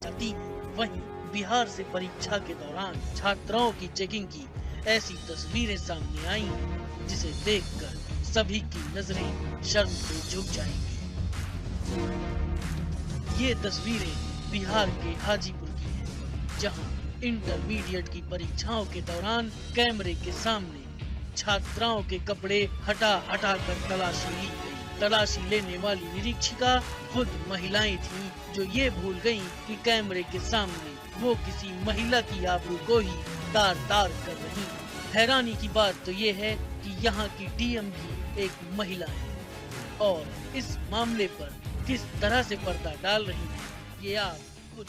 जाती। वहीं बिहार से परीक्षा के दौरान छात्राओं की चेकिंग की ऐसी तस्वीरें सामने आई जिसे देखकर सभी की नजरें शर्म से झुक जाएंगी। ये तस्वीरें बिहार के हाजीपुर की हैं, जहां इंटरमीडिएट की परीक्षाओं के दौरान कैमरे के सामने छात्राओं के कपड़े हटा हटा कर तलाशी ली गई। तलाशी लेने वाली निरीक्षिका खुद महिलाएं थीं, जो ये भूल गईं कि कैमरे के सामने वो किसी महिला की आबरू को ही तार तार कर रही हैं। हैरानी की बात तो ये है कि यहाँ की डीएम भी एक महिला है और इस मामले पर किस तरह से पर्दा डाल रही है, ये आप खुद